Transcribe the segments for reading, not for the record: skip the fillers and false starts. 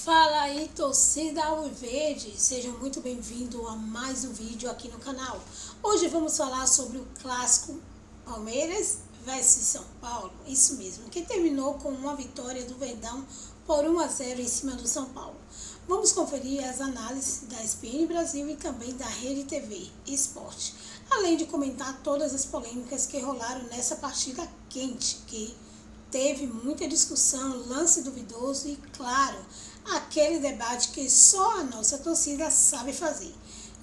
Fala aí, torcida alviverde, sejam muito bem-vindos a mais um vídeo aqui no canal. Hoje vamos falar sobre o clássico Palmeiras vs São Paulo, isso mesmo, que terminou com uma vitória do Verdão por 1-0 em cima do São Paulo. Vamos conferir as análises da ESPN Brasil e também da Rede TV Esporte, além de comentar todas as polêmicas que rolaram nessa partida quente, que teve muita discussão, lance duvidoso e, claro, aquele debate que só a nossa torcida sabe fazer.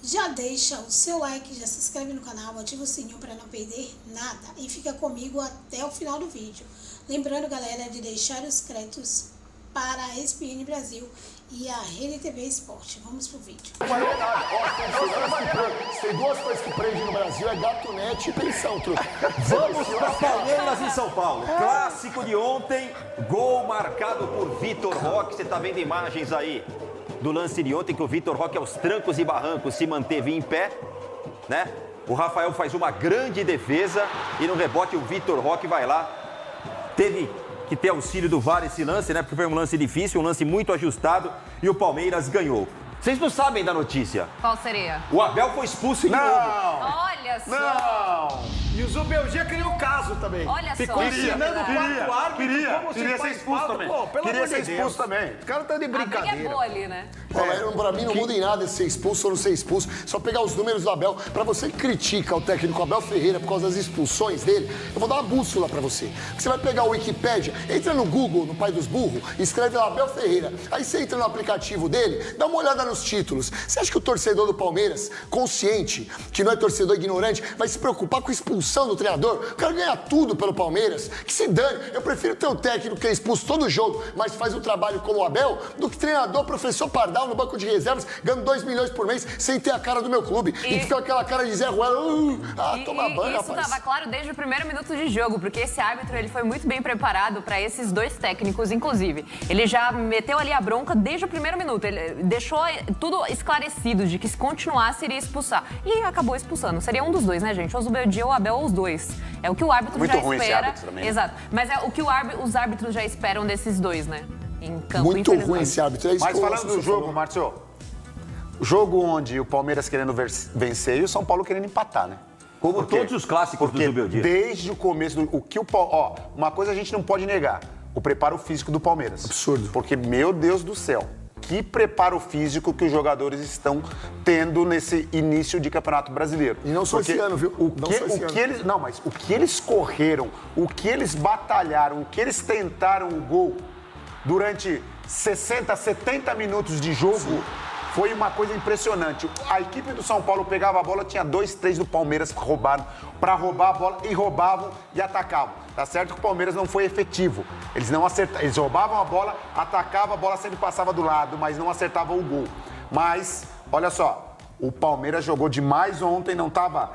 Já deixa o seu like, já se inscreve no canal, ativa o sininho para não perder nada e fica comigo até o final do vídeo. Lembrando, galera, de deixar os créditos para a ESPN Brasil e a Rede TV Esporte. Vamos pro vídeo. Tem duas coisas que prendem no Brasil, é gatunete e pensão, truque. Vamos para Palmeiras em São Paulo. Clássico de ontem, gol marcado por Vitor Roque. Você está vendo imagens aí do lance de ontem, que o Vitor Roque, aos trancos e barrancos, se manteve em pé, né? O Rafael faz uma grande defesa e no rebote o Vitor Roque vai lá. Teve que ter auxílio do VAR esse lance, né? Porque foi um lance difícil, um lance muito ajustado e o Palmeiras ganhou. Vocês não sabem da notícia? Qual seria? O Abel foi expulso de novo. Olha só! Não! E o Zubeldia criou o caso também. Olha Ficou só. ensinando o quarto árbitro Queria ser expulso também. Pô, pelo Queria amor ser de expulso Deus. também. Os caras estão de A briga brincadeira. é boa ali, né? Pra mim não muda em nada ser expulso ou não ser expulso. Só pegar os números do Abel. Pra você que critica o técnico Abel Ferreira por causa das expulsões dele, eu vou dar uma bússola pra você. Você vai pegar o Wikipédia, entra no Google, no Pai dos Burros, escreve lá Abel Ferreira. Aí você entra no aplicativo dele, dá uma olhada nos títulos. Você acha que o torcedor do Palmeiras, consciente, que não é torcedor ignorante, vai se preocupar com a expulsão do treinador? O cara ganha tudo pelo Palmeiras. Que se dane. Eu prefiro ter um técnico que é expulso todo jogo, mas faz o trabalho como o Abel, do que treinador, professor Pardal no banco de reservas, ganhando 2 milhões por mês, sem ter a cara do meu clube. E fica aquela cara de Zé Ruela. Toma banho, isso rapaz. estava claro desde o primeiro minuto de jogo, porque esse árbitro ele foi muito bem preparado para esses dois técnicos, inclusive. Ele já meteu ali a bronca desde o primeiro minuto. Ele deixou tudo esclarecido de que se continuasse iria expulsar. E acabou expulsando. Seria um dos dois, né, gente? Ou o Zubeldia ou o Abel, ou os dois. É o que o árbitro Muito já ruim espera. esse árbitro também, né? Exato. Mas é o que os árbitros já esperam desses dois, né? Em campo, Muito ruim infelizmente. esse árbitro. É isso Mas que eu falando ouço do você jogo, falando. Márcio, o jogo onde o Palmeiras querendo vencer e o São Paulo querendo empatar, né? Como Por quê? todos os clássicos do Porque Zubeldia. desde o começo, uma coisa a gente não pode negar, o preparo físico do Palmeiras. Absurdo. Porque, meu Deus do céu, que preparo físico que os jogadores estão tendo nesse início de Campeonato Brasileiro. E não só esse ano, viu? Mas o que eles correram, o que eles batalharam, o que eles tentaram o gol durante 60, 70 minutos de jogo, foi uma coisa impressionante. A equipe do São Paulo pegava a bola, tinha 2, 3 do Palmeiras para roubar a bola e roubavam e atacavam. Tá certo que o Palmeiras não foi efetivo. Eles não acertavam, eles roubavam a bola, atacavam, a bola sempre passava do lado, mas não acertavam o gol. Mas, olha só, o Palmeiras jogou demais ontem, não estava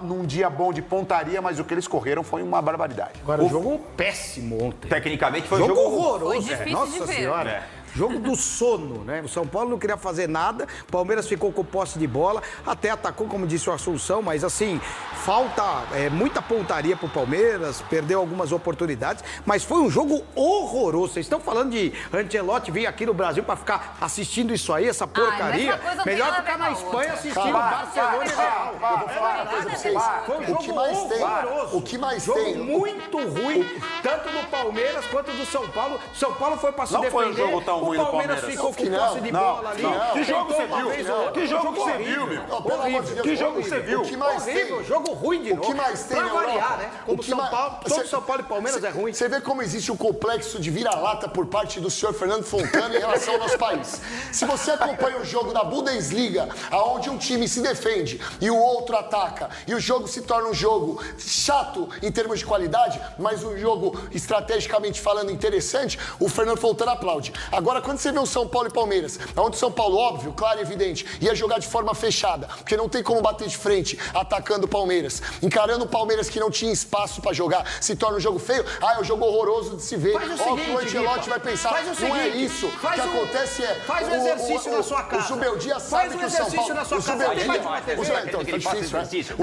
num dia bom de pontaria, mas o que eles correram foi uma barbaridade. Agora, o jogo péssimo ontem. Tecnicamente foi um Jogo jogo horroroso. Foi difícil de Nossa ver. Senhora. Jogo do sono, né? O São Paulo não queria fazer nada, o Palmeiras ficou com posse de bola, até atacou, como disse o Assunção, mas assim, falta muita pontaria pro Palmeiras, perdeu algumas oportunidades, mas foi um jogo horroroso. Vocês estão falando de Ancelotti vir aqui no Brasil pra ficar assistindo isso aí, essa porcaria? mas essa coisa não tem Melhor nada a ficar ver na com a Espanha outra. assistindo Barcelona e Real. Eu vou falar uma coisa pra vocês. Foi um O jogo que mais tem? horroroso. O que mais jogo tem? muito ruim, tanto do Palmeiras quanto do São Paulo. São Paulo foi pra se Não defender. foi um jogo tão ruim o do Palmeiras Palmeiras. ficou com Não, posse de bola ali. Que jogo você Tentou uma viu? vez ou outra. Que jogo você horrível. viu, meu? Não, pelo amor de Deus, Que jogo horrível. você viu? O que mais Horrível, tem? jogo ruim de O novo. que mais tem pra na variar, Europa? né? Como O que São mais- Paulo, todo São Paulo e Palmeiras é ruim. Você vê como existe um complexo de vira-lata por parte do senhor Fernando Fontana em relação ao nosso país. Se você acompanha o jogo da Bundesliga, aonde um time se defende e o outro ataca, e o jogo se torna um jogo chato em termos de qualidade, mas um jogo estrategicamente falando interessante, o Fernando Fontana aplaude. Agora, quando você vê o São Paulo e Palmeiras, onde o São Paulo, óbvio, claro e evidente, ia jogar de forma fechada, porque não tem como bater de frente atacando o Palmeiras, encarando o Palmeiras que não tinha espaço pra jogar, se torna um jogo feio, é um jogo horroroso de se ver. Faz o Ó, seguinte, o Ancelotti Guipa, vai pensar, faz o não é seguinte, isso. O faz que um- acontece é... faz um exercício na sua casa. O Zubeldia Faz sabe um que o São exercício Paulo... na sua o casa. Zubeldia- Tem mais uma TV? Então, tá difícil, exercício. né?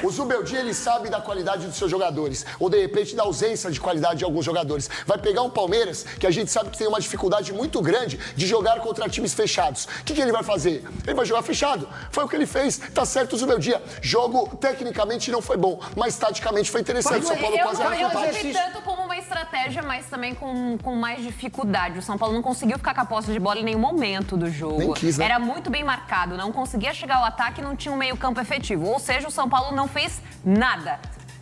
O um Zubeldia, ele sabe da qualidade dos seus jogadores, ou de repente da ausência de qualidade de alguns jogadores. Vai pegar um Palmeiras, que a gente sabe que tem uma dificuldade dificuldade muito grande de jogar contra times fechados. O que ele vai fazer? Ele vai jogar fechado. Foi o que ele fez. Tá certo, Zubeldia. Jogo, tecnicamente, não foi bom, mas taticamente foi interessante. São Paulo quase Eu não vi tanto como uma estratégia, mas também com mais dificuldade. O São Paulo não conseguiu ficar com a posse de bola em nenhum momento do jogo. Nem quis, né? Era muito bem marcado, não conseguia chegar ao ataque e não tinha um meio-campo efetivo. Ou seja, o São Paulo não fez nada.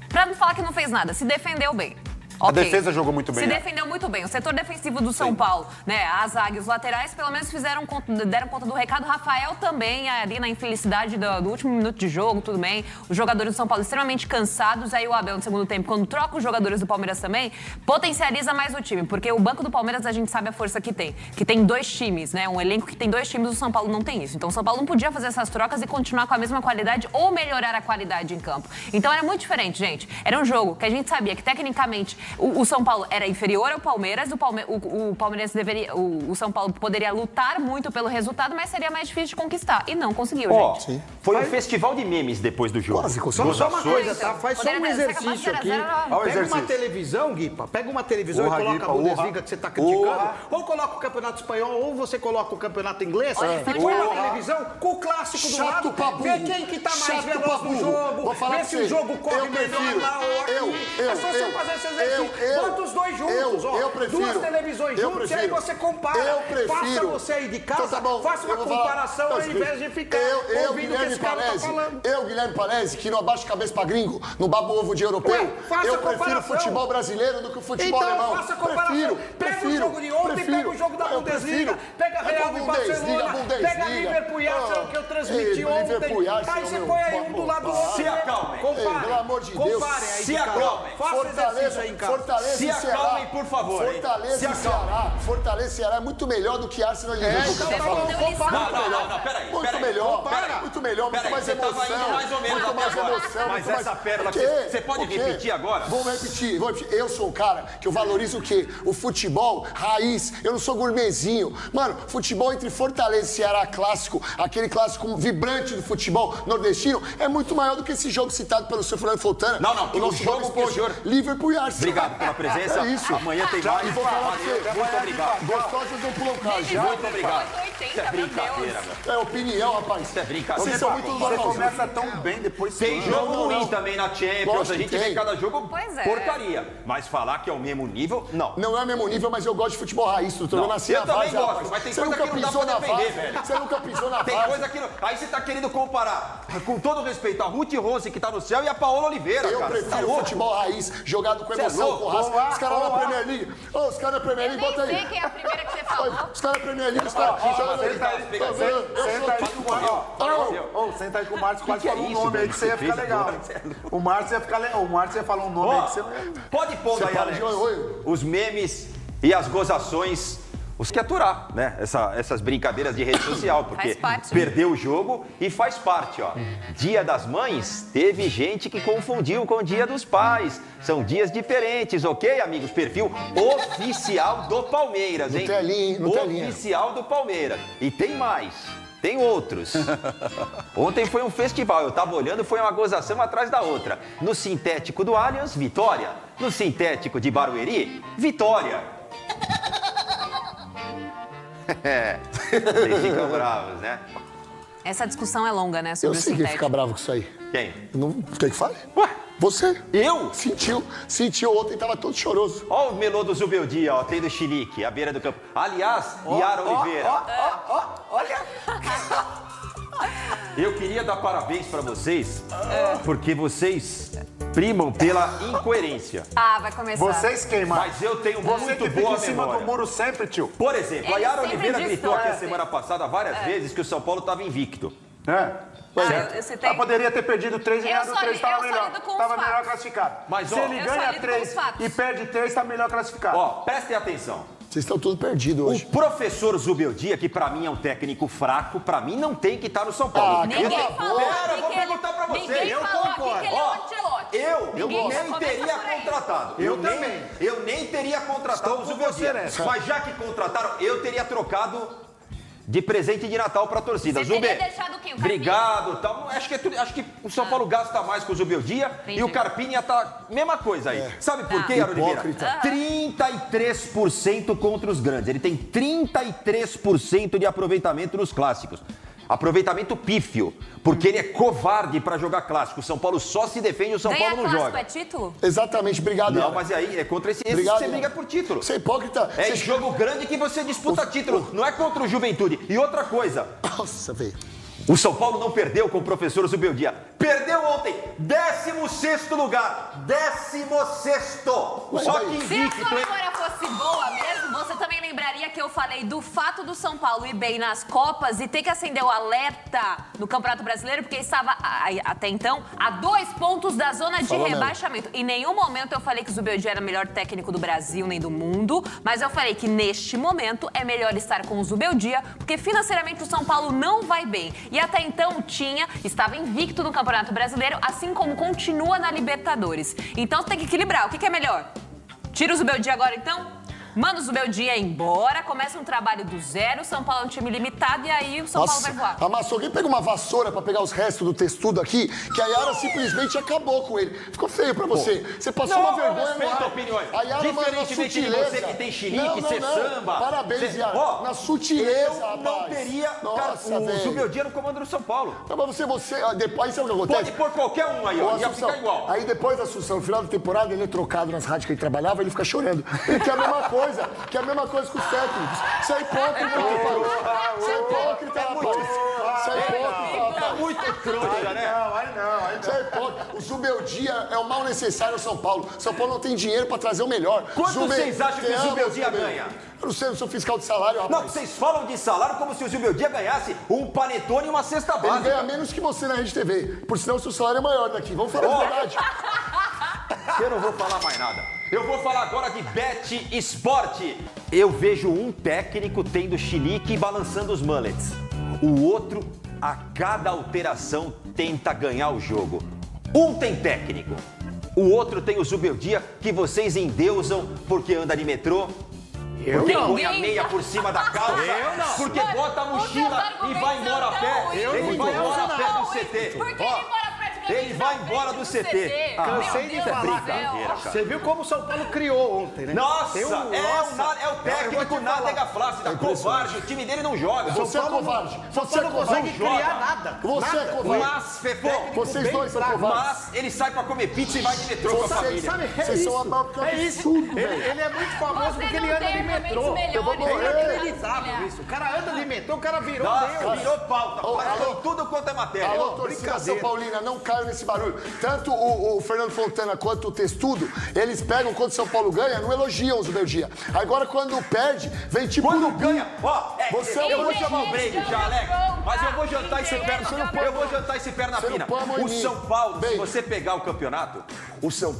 Pra não falar que não fez nada, se defendeu bem. A defesa jogou muito bem. Se defendeu muito bem. O setor defensivo do São Paulo, né? A zaga e os laterais, pelo menos deram conta do recado. Rafael também, ali na infelicidade do último minuto de jogo, tudo bem. Os jogadores do São Paulo extremamente cansados. Aí o Abel, no segundo tempo, quando troca os jogadores do Palmeiras também, potencializa mais o time. Porque o banco do Palmeiras, a gente sabe a força que tem. Que tem 2 times, né? Um elenco que tem 2 times, o São Paulo não tem isso. Então o São Paulo não podia fazer essas trocas e continuar com a mesma qualidade ou melhorar a qualidade em campo. Então era muito diferente, gente. Era um jogo que a gente sabia que, tecnicamente, o São Paulo era inferior ao Palmeiras, o Palmeiras o São Paulo poderia lutar muito pelo resultado, mas seria mais difícil de conquistar. E não conseguiu, gente. Sim. Foi um festival de memes depois do jogo. Quase Só uma coisa, tá? Faz só um exercício aqui. Pega uma televisão, Guipa. Pega uma televisão e coloca a Bundesliga que você tá criticando. Ou coloca o Campeonato Espanhol, ou você coloca o Campeonato Inglês. E põe na televisão com o clássico do lado. Vê quem que tá mais veloz no jogo. Vê se o jogo corre melhor lá ou aqui. É só você fazer esse exercício. Bota os dois juntos, ó. Eu prefiro. 2 televisões juntos e aí você compara. Eu prefiro. Faça você aí de casa, Então tá bom, faça uma comparação ao invés de ficar ouvindo o que esse cara tá falando. Eu, Guilherme Palese, que não abaixo a cabeça pra gringo, não babo ovo de europeu, eu prefiro o futebol brasileiro do que o futebol alemão. Então faça a comparação. Pega o jogo de ontem, pega o jogo da Bundesliga, pega Real e Barcelona, pega Liverpool e Arsenal que eu transmiti ontem. Aí você põe aí um do lado do outro. Se acalmem. Pelo amor de Deus. Se acalmem. Faça exercício aí em casa. Fortaleza e Ceará. Acalmem, por favor. Fortaleza e Ceará é muito melhor do que Arsenal e Liverpool. Não, peraí. Muito melhor, muito mais emoção. Mais ou menos muito mais agora. emoção. Mas muito essa mais... pérola, você pode repetir agora? Vou repetir. Eu sou o cara que eu valorizo o quê? O futebol raiz. Eu não sou gourmetzinho. Mano, futebol entre Fortaleza e Ceará clássico, aquele clássico vibrante do futebol nordestino, é muito maior do que esse jogo citado pelo senhor Fernando Fontana. Não, o nosso jogo que o senhor... Liverpool e Arsenal. Obrigado pela presença. É isso. Amanhã tem mais. E vou falar pra você. Muito obrigado. Gostosas não pulam caixa. Muito obrigado. Isso é brincadeira, meu. É opinião, rapaz. Isso é brincadeira. Vocês são muito Você normalzinhos. começa tão bem, depois Tem jogo Não. ruim também na Champions. Lógico A gente que vê tem. cada jogo Pois é. porcaria. Mas falar que é o mesmo nível, não. Não é o mesmo nível, mas eu gosto de futebol raiz. Eu Não, nasci eu na também base, gosto, rapaz. mas tem Você coisa nunca que não dá pisou pra na defender, base. velho. Você nunca pisou na Tem base. coisa que não... Aí você tá querendo comparar, com todo respeito, a Ruth Rose, que tá no céu, e a Paola Oliveira, Eu cara. prefiro Tá louco? futebol raiz, jogado com Você é emoção, louco? com raça. Os caras na Premier League. Os caras na Premier Eu League, nem bota sei aí. quem é a primeira que você falou. Os caras na Premier League, os caras jogam na Senta aí, Tá vendo? Eu Senta aí sou com o Márcio. Senta aí com o Márcio, quase que é falou um isso, nome aí velho, que você ia que ficar você legal. fez agora? O Márcio ia ficar legal. O Márcio ia falar um nome aí Ó, que você não ia... pode pôr daí, para Alex, de oi. os memes e as gozações, os que aturar, né? Essas brincadeiras de rede social, porque Faz parte. perdeu o jogo e faz parte, ó. Dia das Mães, teve gente que confundiu com o Dia dos Pais. São dias diferentes, ok, amigos? Perfil oficial do Palmeiras, hein? Nutelinha, hein? Nutelinha. Oficial do Palmeiras. E tem mais. Tem outros. Ontem foi um festival, eu tava olhando, foi uma gozação atrás da outra. No sintético do Allianz, vitória. No sintético de Barueri, vitória. Vocês ficam bravos, né? Essa discussão é longa, né? Eu Sobre o sei quem sintético. fica bravo com isso aí. Quem? Não quer que fale? Ué, Você. eu? Sentiu ontem, tava todo choroso. Ó o melô do Zubeldia, ó, tem do Chilique, à beira do campo. Aliás, Yara Oliveira. Olha! Eu queria dar parabéns pra vocês, porque vocês primam pela incoerência. Ah, vai começar. Vocês queimam. Mas eu tenho Você muito que fica boa em cima memória. do muro sempre, tio. Por exemplo, a Ele Yara sempre Oliveira gritou aqui a distorce. semana passada várias vezes que o São Paulo estava invicto. É. Você tem... Ela poderia ter perdido 3 e Eu ganhado só 3, li- tava eu só melhor. lido com os Tava melhor fatos. classificado. Mas, se ó, ele eu só ganha lido com 3 os fatos. e perde 3, tá melhor classificado. Ó, prestem atenção. Vocês estão tudo perdidos O hoje. professor Zubeldia, que pra mim é um técnico fraco, pra mim não tem que estar no São Paulo. Ah, Ninguém falou Pera, aqui vou que ele... perguntar pra você. Ninguém Eu falou aqui concordo. que ele é Ó, o Ancelotti. Eu Ninguém nem começa teria por aí. contratado. Eu nem, também. Eu nem teria contratado Estou o com Zubeldia. você nessa. Mas já que contrataram, eu teria trocado de presente de Natal para a torcida. Você teria deixado quem? O Carpini? Obrigado. Tal. Acho que o São Paulo gasta mais com o Zubeldia e o Carpini tá mesma coisa aí. Sabe por quê, Yara Oliveira? 33% contra os grandes. Ele tem 33% de aproveitamento nos clássicos. Aproveitamento pífio, porque ele é covarde para jogar clássico. O São Paulo só se defende, o São Paulo não joga. É título? Exatamente, obrigado. Não, mas aí é contra esse obrigado, você briga por título. Você é hipócrita. É jogo grande que você disputa título, não é contra o Juventude. E outra coisa. Nossa, velho. O São Paulo não perdeu com o professor Zubeldia. Perdeu ontem, 16º lugar. 16º. Só que invicto. Se a sua memória fosse boa mesmo, você também lembraria que eu falei do fato do São Paulo ir bem nas Copas e ter que acender o alerta no Campeonato Brasileiro, porque estava, até então, a 2 pontos da zona de rebaixamento. Em nenhum momento eu falei que o Zubeldia era o melhor técnico do Brasil nem do mundo, mas eu falei que neste momento é melhor estar com o Zubeldia, porque financeiramente o São Paulo não vai bem. E até então estava invicto no Campeonato Brasileiro, assim como continua na Libertadores. Então você tem que equilibrar. O que é melhor? Tira o Zubeldia agora então? Manda o Zubeldia embora, começa um trabalho do zero, o São Paulo é um time limitado e aí o São Paulo vai voar. Amassou. Alguém pega uma vassoura pra pegar os restos do textudo aqui, que a Yara simplesmente acabou com ele. Ficou feio pra você. Você passou uma vergonha no ar. Opiniões. A Yara, mano, na sutileza. Você que tem xilique, você samba. Parabéns, Yara. Na sutileza, eu rapaz. não teria o Zubeldia no comando do São Paulo. Então, mas você, depois sabe o que acontece? Pode pôr qualquer um aí, ó, ia ficar igual. Aí depois da Assunção, no final da temporada, ele é trocado nas rádios que ele trabalhava, ele fica chorando. Ele quer a mesma coisa. Que é a mesma coisa com os técnicos. Você é hipócrita, rapaz. Você é hipócrita, rapaz. Você é hipócrita, rapaz. É muito trouxa, né? Você é hipócrita. O Zubeldia é o mal necessário ao São Paulo. São Paulo não tem dinheiro pra trazer o melhor. Quanto vocês acham que o Zubeldia ganha? Eu não sei, eu sou fiscal de salário, rapaz. Não, vocês falam de salário como se o Zubeldia ganhasse um panetone e uma cesta básica. Ele ganha menos que você na Rede TV. Por sinal, o seu salário é maior daqui. Vamos falar a verdade. Eu não vou falar mais nada. Eu vou falar agora de Bet Esporte. Eu vejo um técnico tendo chilique e balançando os mullets. O outro, a cada alteração, tenta ganhar o jogo. Um tem técnico. O outro tem o Zubeldia, que vocês endeusam porque anda de metrô. Porque põe a meia por cima da calça. Eu não. Porque bota a mochila e vai embora a pé. Ele vai embora a pé do CT. Ele vai embora do CT. Cansei de falar. Você viu como o São Paulo criou ontem, né? Nossa, é o técnico nádega flácida, covarde. O time dele não joga. Você é covarde. Você não consegue criar nada. Você é covarde. Mas, vocês dois são covardes. Mas ele sai pra comer pizza e vai de metrô com a família. Vocês são uma É isso. Ele é muito famoso porque ele anda de metrô. Eu vou morrer. É inacreditável isso. O cara anda de metrô, o cara virou Deus. Virou pauta. Falou tudo quanto é matéria. Alô, torcida São Paulina, não caiam nesse barulho. Tanto o Fernando Fontana quanto o Testudo, eles pegam quando o São Paulo ganha, não elogiam o Zubeldia. Agora, quando perde, vem tipo... Quando ganha, ó, eu vou chamar o break já, Alex, mas eu vou jantar esse perna fina. O São Paulo, se você pegar o campeonato,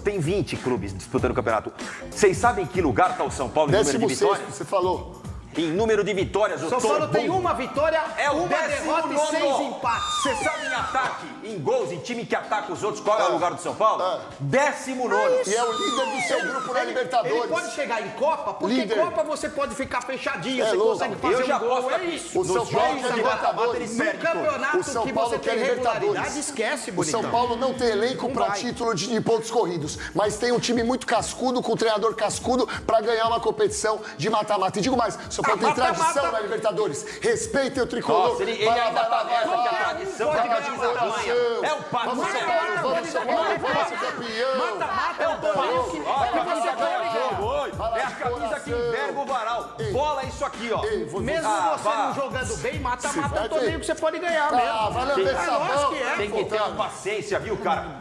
tem 20 clubes disputando o campeonato. Vocês sabem em que lugar está o São Paulo em número de vitórias? Você falou. Em número de vitórias, o São Paulo tem uma vitória, uma derrota e 6 empates. Você sabe em ataque, em gols, em time que ataca os outros, qual é o lugar do São Paulo? 19º. E é o líder do seu grupo na Libertadores. Ele pode chegar em Copa, porque Copa você pode ficar fechadinho, você consegue fazer um gol, é isso. O São Paulo quer Libertadores. No campeonato que você tem regularidade, esquece, bonitão. O São Paulo não tem elenco para título de pontos corridos, mas tem um time muito cascudo, com um treinador cascudo, para ganhar uma competição de mata-mata. E digo mais, São Paulo tem tradição na Libertadores. Respeitem o tricolor. Nossa, ele ainda tá nessa, que a tradição pode ganhar ganhar de tamanho. É o pato. Vamos, São Paulo, vamos, São Paulo, vamos ser campeão. Mata-mata é o pato. Ó, a camisa ganha jogo. É a camisa que enverga o varal. Bola isso aqui, ó. Mesmo você não jogando bem, mata-mata é o torneio que você pode ganhar mesmo. Vai lamber sabão. Tem que ter uma paciência, viu, cara?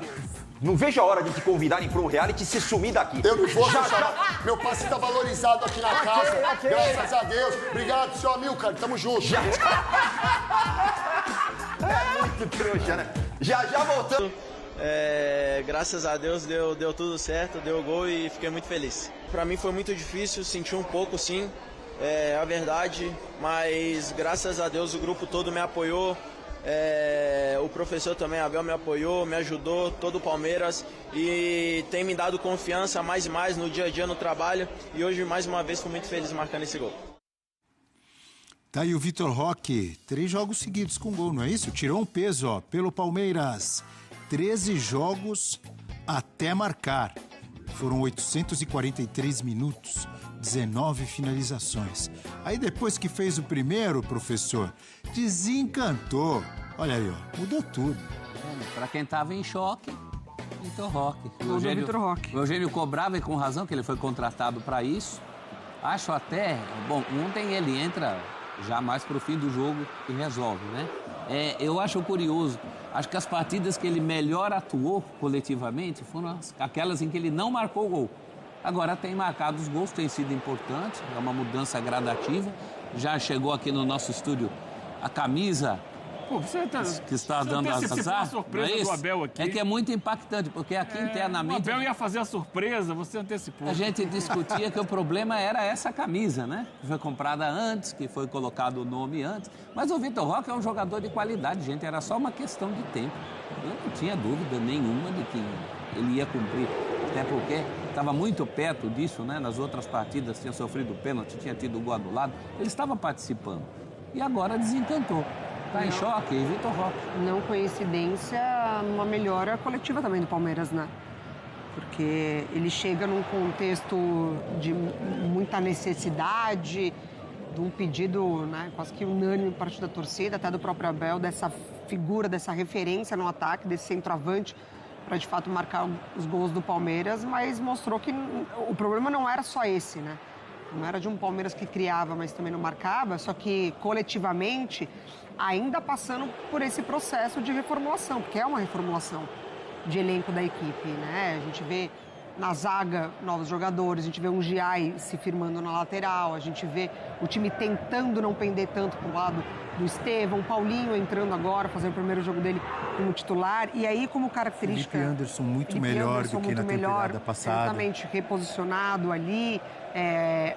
Não vejo a hora de te convidarem para um reality e se sumir daqui. Eu não vou chamar. Meu passe tá valorizado aqui na casa. Graças a Deus. Obrigado, seu Amilcar. Tamo junto. É muito trouxa, né? Já voltamos. Graças a Deus deu tudo certo, deu gol e fiquei muito feliz. Para mim foi muito difícil, senti um pouco sim, é a verdade, mas graças a Deus o grupo todo me apoiou. O professor também, Abel, me apoiou, me ajudou, todo o Palmeiras, e tem me dado confiança mais e mais no dia a dia, no trabalho, e hoje mais uma vez fui muito feliz marcando esse gol. Tá aí o Vitor Roque, 3 jogos seguidos com gol, não é isso? Tirou um peso, ó, pelo Palmeiras. 13 jogos até marcar. Foram 843 minutos, 19 finalizações. Aí depois que fez o primeiro, professor, desencantou. Olha aí, ó, mudou tudo. Para quem tava em choque, Vitor Roque. O Eugênio cobrava e com razão que ele foi contratado para isso. Acho até... Bom, ontem ele entra já mais pro fim do jogo e resolve, né? Eu acho curioso. Acho que as partidas que ele melhor atuou coletivamente foram aquelas em que ele não marcou gol. Agora tem marcado os gols, tem sido importante, é uma mudança gradativa. Já chegou aqui no nosso estúdio a camisa... Pô, você que está dando azar, a surpresa do Abel aqui. É que é muito impactante, porque aqui internamente... O Abel ia fazer a surpresa, você antecipou. A gente discutia que o problema era essa camisa, né? Que foi comprada antes, que foi colocado o nome antes. Mas o Vitor Roque é um jogador de qualidade, gente. Era só uma questão de tempo. Eu não tinha dúvida nenhuma de que ele ia cumprir. Até porque estava muito perto disso, né? Nas outras partidas tinha sofrido pênalti, tinha tido gol anulado. Ele estava participando. E agora desencantou. Tá em choque, Vitor Roque. Não coincidência, uma melhora coletiva também do Palmeiras, né? Porque ele chega num contexto de muita necessidade, de um pedido, né, quase que unânime por parte da torcida, até do próprio Abel, dessa figura, dessa referência no ataque, desse centroavante, para de fato marcar os gols do Palmeiras, mas mostrou que o problema não era só esse, né? Não era de um Palmeiras que criava, mas também não marcava, só que coletivamente, ainda passando por esse processo de reformulação, porque é uma reformulação de elenco da equipe, né? A gente vê na zaga novos jogadores, a gente vê um Giai se firmando na lateral, a gente vê o time tentando não pender tanto para o lado do Estevão, o Paulinho entrando agora, fazendo o primeiro jogo dele como titular, e aí como característica... Felipe Anderson muito melhor do que na temporada passada. Exatamente, reposicionado ali,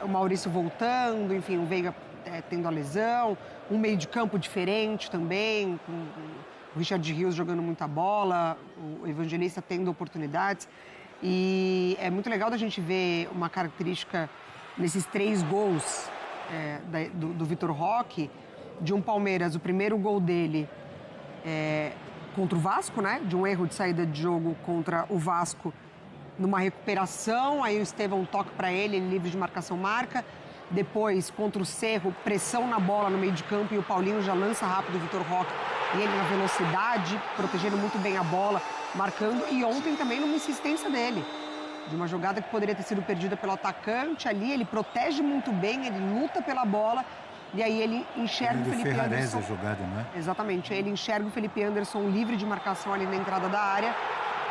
o Maurício voltando, enfim, o Veiga tendo a lesão, um meio de campo diferente também, com o Richard Rios jogando muita bola, o Evangelista tendo oportunidades. E é muito legal da gente ver uma característica nesses 3 gols do Vitor Roque, de um Palmeiras, o primeiro gol dele contra o Vasco, né? De um erro de saída de jogo contra o Vasco, numa recuperação, aí o Estevão toca para ele livre de marcação marca. Depois, contra o Cerro, pressão na bola no meio de campo e o Paulinho já lança rápido o Vitor Roque. E ele na velocidade, protegendo muito bem a bola, marcando. E ontem também numa insistência dele, de uma jogada que poderia ter sido perdida pelo atacante ali. Ele protege muito bem, ele luta pela bola. E aí ele enxerga o Felipe Anderson. A jogada, não é? Exatamente. Ele enxerga o Felipe Anderson livre de marcação ali na entrada da área.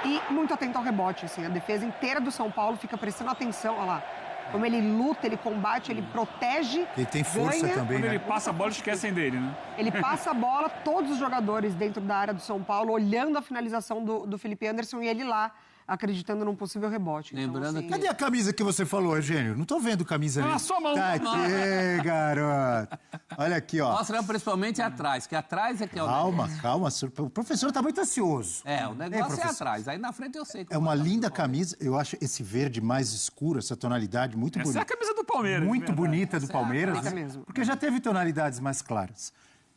E muito atento ao rebote, assim. A defesa inteira do São Paulo fica prestando atenção, olha lá. Como ele luta, ele combate, ele protege. Ele tem força ganha. também, Quando né? ele passa a bola, esquecem dele, né? Ele passa a bola, todos os jogadores dentro da área do São Paulo, olhando a finalização do Felipe Anderson e ele lá, acreditando num possível rebote. Lembrando então, assim, Cadê a camisa que você falou, Eugênio? Não tô vendo camisa ali. Só a mão. Tá aqui, garoto. Olha aqui, ó. Mostra principalmente atrás, que atrás é que é o negócio. Calma. O professor tá muito ansioso. O negócio é atrás. Aí na frente eu sei. É uma linda camisa. Eu acho esse verde mais escuro, essa tonalidade muito bonita. Essa é a camisa do Palmeiras. Muito bonita do Palmeiras. bonita mesmo. Porque já teve tonalidades mais claras.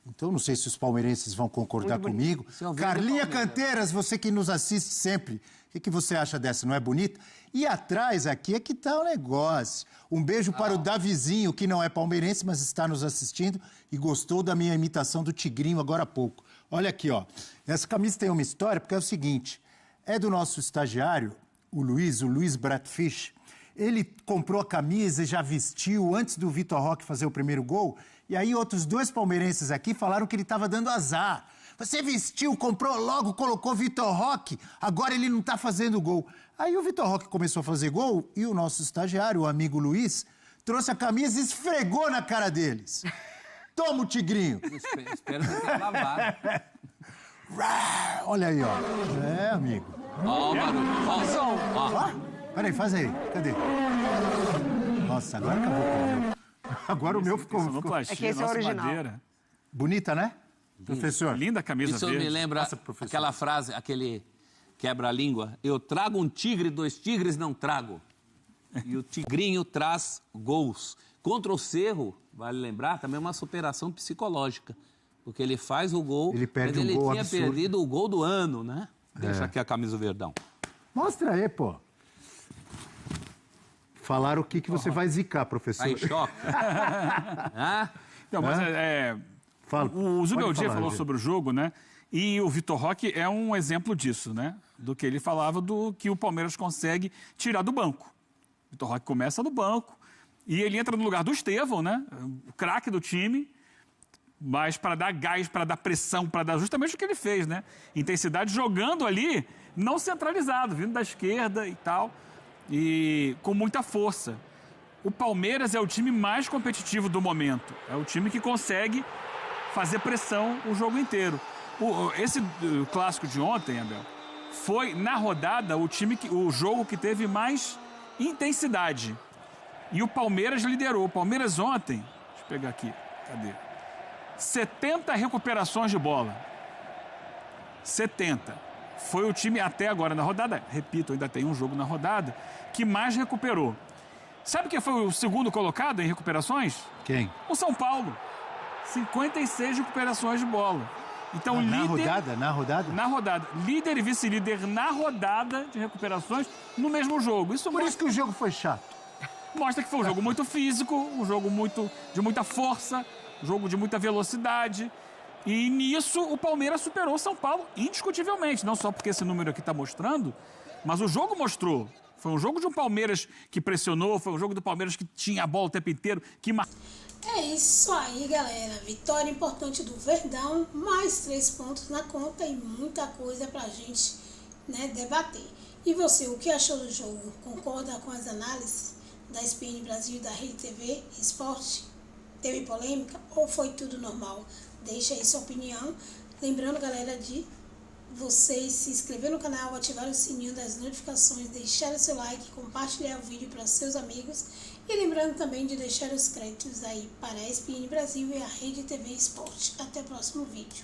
Então, não sei se os palmeirenses vão concordar comigo. Carlinha Canteiras, você que nos assiste sempre, o que você acha dessa? Não é bonita? E atrás aqui é que tá o negócio. Um beijo para o Davizinho, que não é palmeirense, mas está nos assistindo e gostou da minha imitação do Tigrinho agora há pouco. Olha aqui, ó. Essa camisa tem uma história, porque é o seguinte, é do nosso estagiário, o Luiz Bratfish. Ele comprou a camisa e já vestiu antes do Vitor Roque fazer o primeiro gol. E aí outros 2 palmeirenses aqui falaram que ele estava dando azar. Você vestiu, comprou logo, colocou Vitor Roque, agora ele não está fazendo gol. Aí o Vitor Roque começou a fazer gol e o nosso estagiário, o amigo Luiz, trouxe a camisa e esfregou na cara deles. Toma o Tigrinho. Espero que tenha lavado. Olha aí, ó. É, amigo. Ó, barulho. Ó. Peraí, faz aí. Cadê? Nossa, agora acabou com o meu. Agora o meu ficou... É que esse é o original. Madeira. Bonita, né? Professor. Linda camisa Isso verde. me lembra aquela frase, aquele quebra-língua. Eu trago um tigre, 2 tigres não trago. E o Tigrinho traz gols. Contra o Cerro, vale lembrar, também é uma superação psicológica. Porque ele faz o gol, ele perde mas ele gol tinha absurdo. perdido o gol do ano, né? Deixa aqui a camisa do Verdão. Mostra aí, pô. Falaram o que você vai zicar, professor. Tá em choque? Não, mas Fala. o Zubeldia falou Gê. sobre o jogo, né? E o Vitor Roque é um exemplo disso, né? Do que ele falava do que o Palmeiras consegue tirar do banco. O Vitor Roque começa no banco e ele entra no lugar do Estevão, né? O craque do time, mas para dar gás, para dar pressão, para dar justamente o que ele fez, né? Intensidade, jogando ali, não centralizado, vindo da esquerda e tal, e com muita força. O Palmeiras é o time mais competitivo do momento. É o time que consegue fazer pressão o jogo inteiro. Esse clássico de ontem, Abel, foi, na rodada, o jogo que teve mais intensidade. E o Palmeiras liderou. O Palmeiras ontem, deixa eu pegar aqui, cadê? 70 recuperações de bola. 70. Foi o time até agora na rodada, repito, ainda tem um jogo na rodada, que mais recuperou. Sabe quem foi o segundo colocado em recuperações? Quem? O São Paulo. 56 recuperações de bola. Então, Na líder... rodada? Na rodada? Na rodada. Líder e vice-líder na rodada de recuperações no mesmo jogo. Isso Por isso que o jogo foi chato. mostra que foi um jogo muito físico, um jogo de muita força, um jogo de muita velocidade. E nisso o Palmeiras superou o São Paulo indiscutivelmente. Não só porque esse número aqui está mostrando, mas o jogo mostrou. Foi um jogo de um Palmeiras que pressionou, foi um jogo do Palmeiras que tinha a bola o tempo inteiro, que É isso aí, galera. Vitória importante do Verdão, mais 3 pontos na conta e muita coisa pra gente, né, debater. E você, o que achou do jogo? Concorda com as análises da ESPN Brasil e da Rede TV Esporte? Teve polêmica ou foi tudo normal? Deixa aí sua opinião. Lembrando, galera, de vocês se inscrever no canal, ativar o sininho das notificações, deixar o seu like, compartilhar o vídeo para seus amigos e lembrando também de deixar os créditos aí para a ESPN Brasil e a Rede TV Esporte. Até o próximo vídeo.